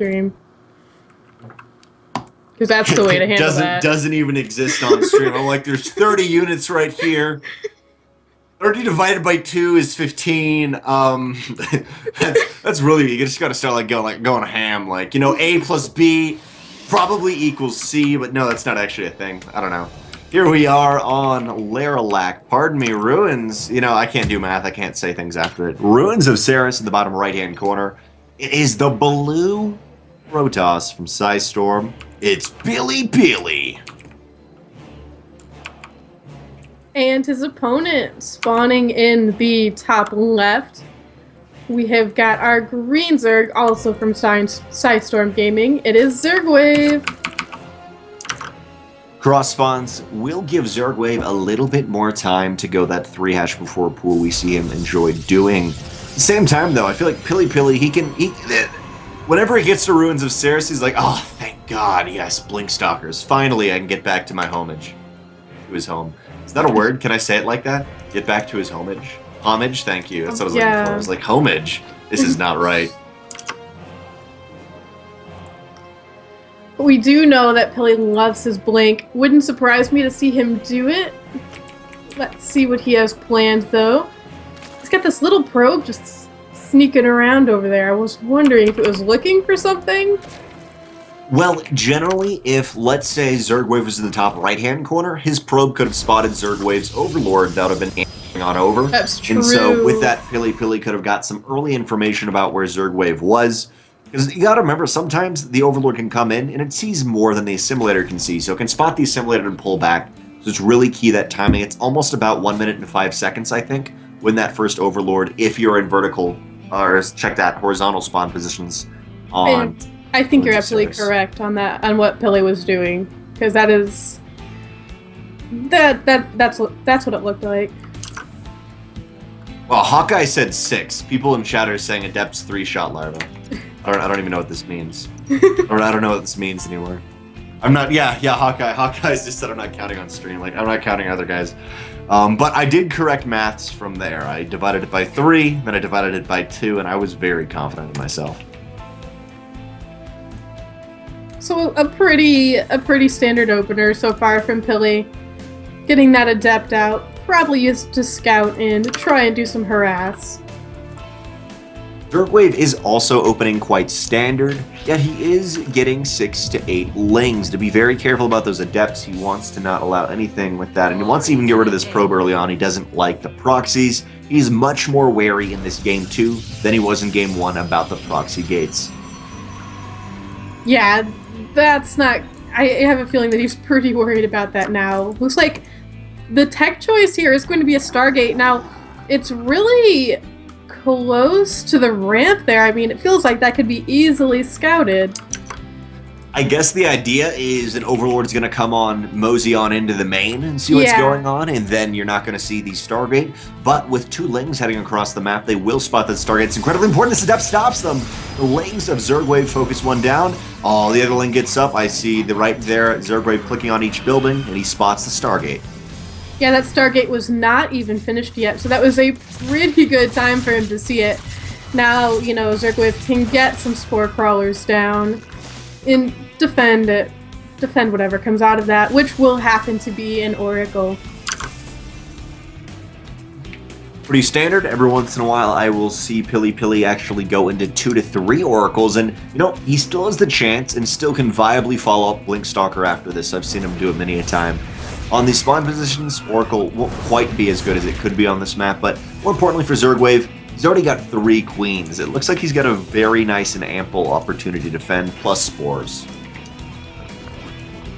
stream. Because that's the way to handle that. Doesn't even exist on stream. I'm like, there's 30 units right here. 30 divided by 2 is 15. That's really, you just gotta start going ham. Like, you know, A plus B probably equals C, but no, that's not actually a thing. I don't know. Here we are on Laralac. Pardon me, Ruins. You know, I can't do math. I can't say things after it. Ruins of Ceres in the bottom right-hand corner. It is the blue Protoss from Storm. It's Billy. And his opponent spawning in the top left. We have got our green Zerg, also from Storm Gaming. It is Zergwave. Cross spawns will give Zergwave a little bit more time to go that 3-hash before pool we see him enjoy doing. At the same time, though, I feel like Pilly, whenever he gets to Ruins of Ceres, he's like, oh, thank God, yes, Blinkstalkers. Finally, I can get back to my homage. To his home. Is that a word? Can I say it like that? Get back to his homage? Homage? Thank you. That's what I was looking for. I was like, homage? This is not right. We do know that Pilly loves his Blink. Wouldn't surprise me to see him do it. Let's see what he has planned, though. He's got this little probe just sneaking around over there. I was wondering if it was looking for something. Well, generally, if, let's say, Zergwave was in the top right-hand corner, his probe could have spotted Zergwave's Overlord that would have been aiming on over. That's true. And so, with that, Pilly could have got some early information about where Zergwave was. Because you gotta remember, sometimes the Overlord can come in, and it sees more than the Assimilator can see, so it can spot the Assimilator and pull back. So it's really key, that timing. It's almost about 1 minute and 5 seconds, I think, when that first Overlord, if you're in vertical, or check that, horizontal spawn positions on... And I think you're absolutely correct on that, on what Pilly was doing, because that is... That's what it looked like. Well, Hawkeye said 6. People in chat are saying Adept's 3-shot larva. I don't even know what this means. Or I don't know what this means anymore. I'm not, yeah, Hawkeye's just said I'm not counting on stream. Like, I'm not counting other guys. But I did correct maths from there. I divided it by 3, then I divided it by 2, and I was very confident in myself. So a pretty standard opener so far from Pilly. Getting that Adept out, probably used to scout and try and do some harass. Zergwave is also opening quite standard, yet he is getting 6 to 8 lings. To be very careful about those Adepts, he wants to not allow anything with that, and he wants to even get rid of this probe early on. He doesn't like the proxies. He's much more wary in this game 2 than he was in game 1 about the proxy gates. Yeah, that's not... I have a feeling that he's pretty worried about that now. Looks like the tech choice here is going to be a Stargate. Now, it's really close to the ramp there. I mean, it feels like that could be easily scouted. I guess the idea is an Overlord's going to come on, mosey on into the main and see what's going on, and then you're not going to see the Stargate. But with 2 lings heading across the map, they will spot the Stargate. It's incredibly important. This Adept stops them. The lings of Zergwave focus one down. Oh, the other ling gets up. I see the right there, Zergwave clicking on each building, and he spots the Stargate. Yeah, that Stargate was not even finished yet, so that was a pretty good time for him to see it. Now, you know, Zergwave can get some Spore Crawlers down and defend whatever comes out of that, which will happen to be an Oracle. Pretty standard. Every once in a while, I will see Pilly actually go into 2 to 3 Oracles, and, you know, he still has the chance and still can viably follow up Blinkstalker after this. I've seen him do it many a time. On these spawn positions, Oracle won't quite be as good as it could be on this map, but more importantly for Zergwave, he's already got 3 Queens. It looks like he's got a very nice and ample opportunity to defend, plus Spores.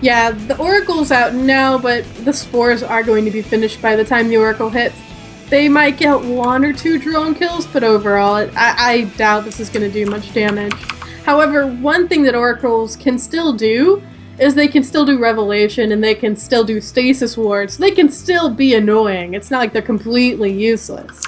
Yeah, the Oracle's out now, but the Spores are going to be finished by the time the Oracle hits. They might get 1 or 2 drone kills, but overall, I doubt this is going to do much damage. However, one thing that Oracles can still do is they can still do Revelation and they can still do Stasis Wards. They can still be annoying. It's not like they're completely useless.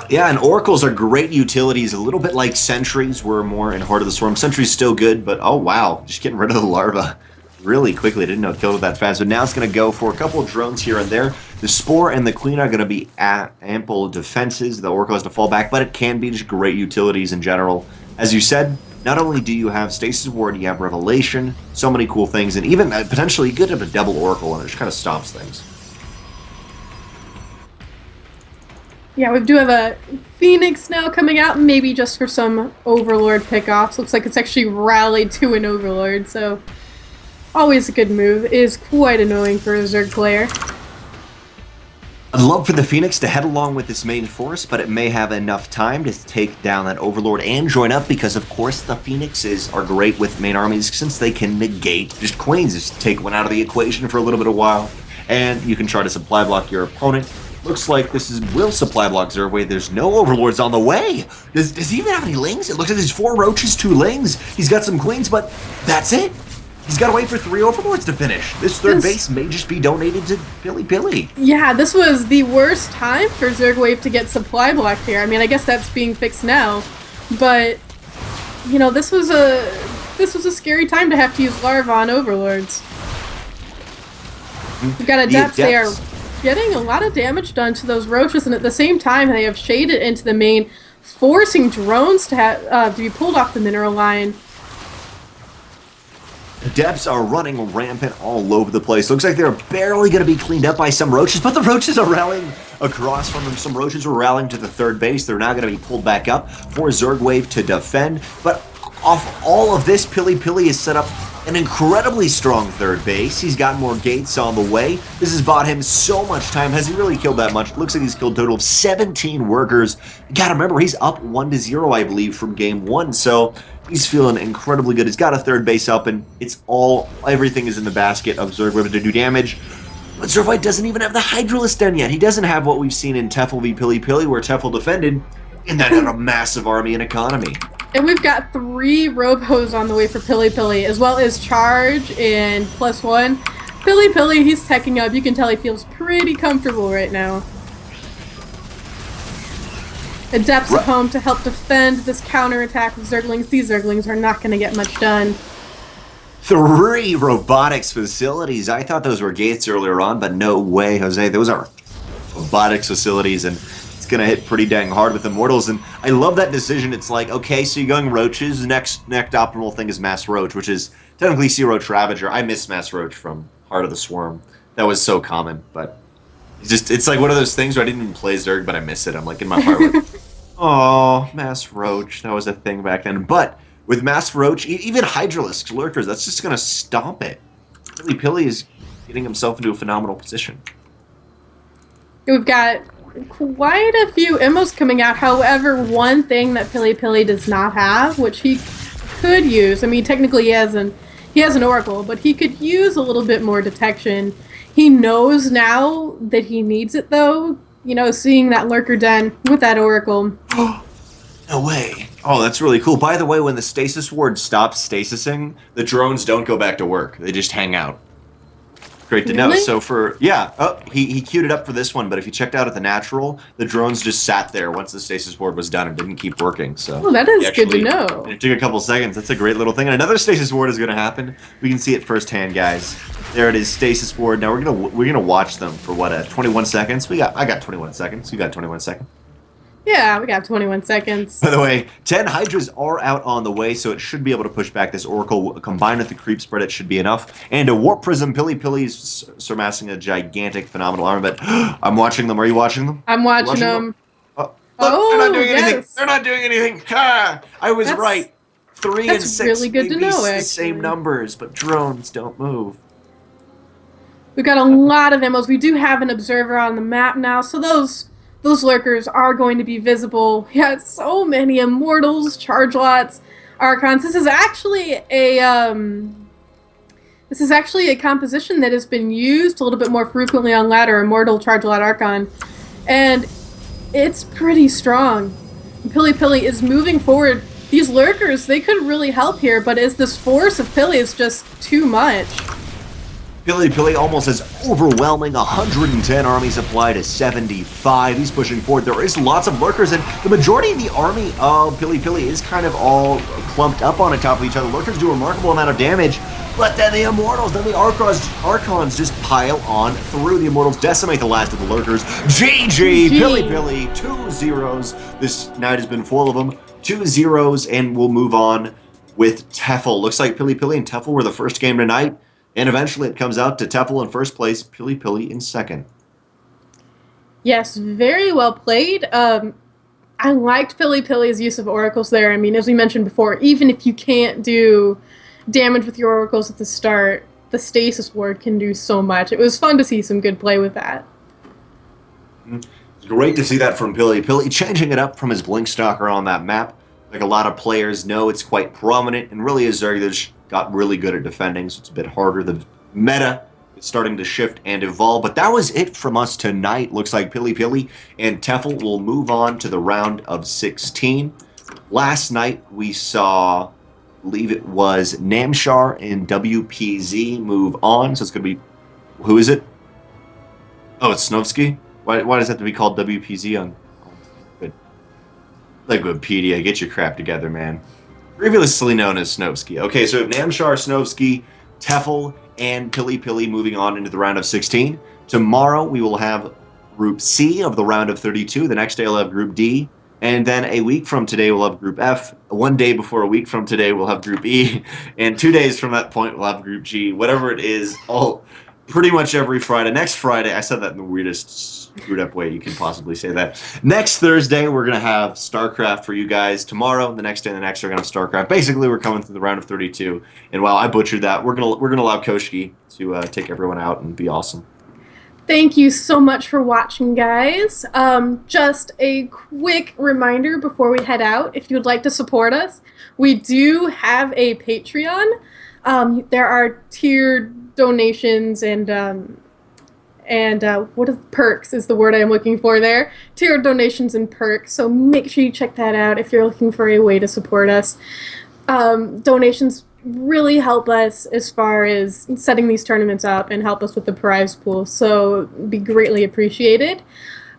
Yeah, and Oracles are great utilities, a little bit like Sentries were more in Heart of the Swarm. Sentry's still good, but oh wow, just getting rid of the larva really quickly. I didn't know it killed it that fast, but now it's going to go for a couple of drones here and there. The Spore and the Queen are going to be at ample defenses. The Oracle has to fall back, but it can be just great utilities in general. As you said, not only do you have Stasis Ward, you have Revelation, so many cool things, and even potentially you could have a double Oracle, and it just kind of stomps things. Yeah, we do have a Phoenix now coming out, maybe just for some Overlord pickoffs. Looks like it's actually rallied to an Overlord, so always a good move. It is quite annoying for a Zerg player. I'd love for the Phoenix to head along with this main force, but it may have enough time to take down that Overlord and join up because, of course, the Phoenixes are great with main armies since they can negate just Queens. Just take one out of the equation for a little bit of while, and you can try to supply block your opponent. Looks like will supply block Zergwave. There's no Overlords on the way. Does he even have any Lings? It looks like there's 4 Roaches, 2 Lings. He's got some Queens, but that's it. He's got to wait for 3 Overlords to finish. This third base may just be donated to Pilly. Yeah, this was the worst time for Zergwave to get supply blocked here. I mean, I guess that's being fixed now, but you know, this was a scary time to have to use Larva on Overlords. We've got Adepts. They are getting a lot of damage done to those Roaches, and at the same time, they have shaded into the main, forcing drones to be pulled off the mineral line. Adepts are running rampant all over the place. Looks like they're barely going to be cleaned up by some Roaches, but the Roaches are rallying across from them. Some Roaches were rallying to the third base. They're now going to be pulled back up for Zergwave to defend. But off all of this, Pilly has set up an incredibly strong third base. He's got more gates on the way. This has bought him so much time. Has he really killed that much? Looks like he's killed a total of 17 workers. You gotta remember, he's up 1-0, I believe, from game 1. So he's feeling incredibly good. He's got a third base up, and everything is in the basket of Zergwave to do damage. But Zergwave doesn't even have the Hydralisk done yet. He doesn't have what we've seen in Tefl v Pilly, where Tefl defended, and then had a massive army and economy. And we've got 3 Robos on the way for Pilly, as well as Charge and +1. Pilly, he's teching up. You can tell he feels pretty comfortable right now. Adepts at home to help defend this counterattack of Zerglings. These Zerglings are not going to get much done. 3 robotics facilities. I thought those were gates earlier on, but no way, Jose. Those are robotics facilities, and it's going to hit pretty dang hard with Immortals. And I love that decision. It's like, okay, so you're going Roaches. The next optimal thing is Mass Roach, which is technically Sea Roach Ravager. I miss Mass Roach from Heart of the Swarm. That was so common, but it's like one of those things where I didn't even play Zerg, but I miss it. I'm like in my heart, like, oh, Mass Roach. That was a thing back then. But with Mass Roach, even Hydralisk Lurkers, that's just going to stomp it. Pilly is getting himself into a phenomenal position. We've got quite a few immos coming out. However, one thing that Pilly does not have, which he could use, I mean, technically he has an Oracle, but he could use a little bit more detection. He knows now that he needs it, though. You know, seeing that Lurker Den with that Oracle. No way. Oh, that's really cool. By the way, when the Stasis Ward stops stasising, the drones don't go back to work. They just hang out. Great to know. So he queued it up for this one, but if you checked out at the natural, the drones just sat there once the Stasis Ward was done and didn't keep working. So that is good to know. It took a couple seconds. That's a great little thing. And another Stasis Ward is going to happen. We can see it firsthand, guys. There it is, Stasis Ward. Now we're gonna watch them for what, 21 seconds. I got 21 seconds. You got 21 seconds. Yeah, we got 21 seconds. By the way, 10 Hydras are out on the way, so it should be able to push back this Oracle. Combined with the creep spread, it should be enough. And a Warp Prism, Pilly's surpassing a gigantic, phenomenal army. But I'm watching them. Are you watching them? I'm watching them. Look, they're not doing anything. They're not doing anything. Ha! I was right. 3 and 6 really good to know, the same numbers, but drones don't move. We've got a lot of immos. We do have an observer on the map now, so those lurkers are going to be visible. We have so many Immortals, Charge Lots, Archons. This is actually a composition that has been used a little bit more frequently on ladder, Immortal, Charge Lot, Archon, and it's pretty strong. Pilly is moving forward. These lurkers, they could really help here, but this force of Pilly is just too much. Pilly almost has overwhelming 110 army supply to 75. He's pushing forward. There is lots of lurkers, and the majority of the army of Pilly is kind of all clumped up on top of each other. Lurkers do a remarkable amount of damage, but then the Immortals, then the Archons just pile on through. The Immortals decimate the last of the lurkers. GG! Pilly, 2 zeros. This night has been full of them. 2 zeros, and we'll move on with Tefl. Looks like Pili Pili and Tefl were the first game tonight, and eventually it comes out to Tefl in first place, Pili Pili in second. Yes, very well played. I liked Pili Pili's use of oracles there. I mean, as we mentioned before, even if you can't do damage with your oracles at the start, the stasis ward can do so much. It was fun to see some good play with that. It's great to see that from Pili Pili, changing it up from his Blink Stalker on that map. Like a lot of players know, it's quite prominent, and really as Zerg got really good at defending, so it's a bit harder. The meta is starting to shift and evolve, but that was it from us tonight. Looks like Pili Pili and Tefl will move on to the round of 16. Last night we saw, I believe it was Namshar and WPZ move on, so it's going to be, who is it? Oh, it's Snovsky? Why does it have to be called WPZ on good? Like Wikipedia, get your crap together, man. Previously known as Snovsky. Okay, so we have Namshar, Snovsky, Tefl, and Pili Pili moving on into the round of 16. Tomorrow we will have Group C of the round of 32. The next day we'll have Group D. And then a week from today we'll have Group F. 1 day before a week from today we'll have Group E. And 2 days from that point we'll have Group G. Whatever it is, pretty much every Friday. Next Friday, I said that in the weirdest screwed up way you can possibly say that. Next Thursday, we're going to have StarCraft for you guys. Tomorrow, the next day, and the next, we're going to have StarCraft. Basically, we're coming through the round of 32. And while I butchered that, we're gonna allow Koshkii to take everyone out and be awesome. Thank you so much for watching, guys. Just a quick reminder before we head out, if you would like to support us, we do have a Patreon. There are tiered donations and what is perks is the word I'm looking for there. Tiered donations and perks. So make sure you check that out if you're looking for a way to support us. Donations really help us as far as setting these tournaments up and help us with the prize pool. So be greatly appreciated.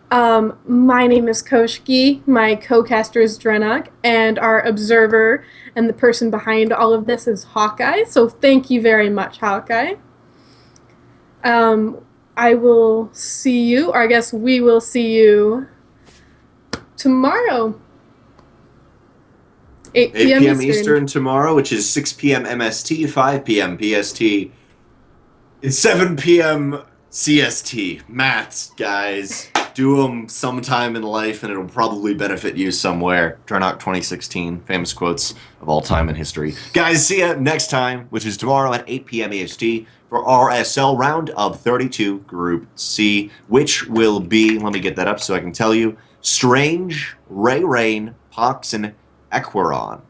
My name is Koshkii, my co-caster is DrennoC, and our observer and the person behind all of this is Hawkeye. So thank you very much, Hawkeye. I will see you, or I guess we will see you tomorrow. 8 p.m. Eastern tomorrow, which is 6 p.m. MST, 5 p.m. PST. It's 7 p.m. CST. Maths, guys. Do them sometime in life, and it'll probably benefit you somewhere. DrennoC 2016, famous quotes of all time in history. Guys, see ya next time, which is tomorrow at 8 p.m. EST for RSL round of 32 Group C, which will be, let me get that up so I can tell you, Strange, Ray Rain, Pox, and Equiron.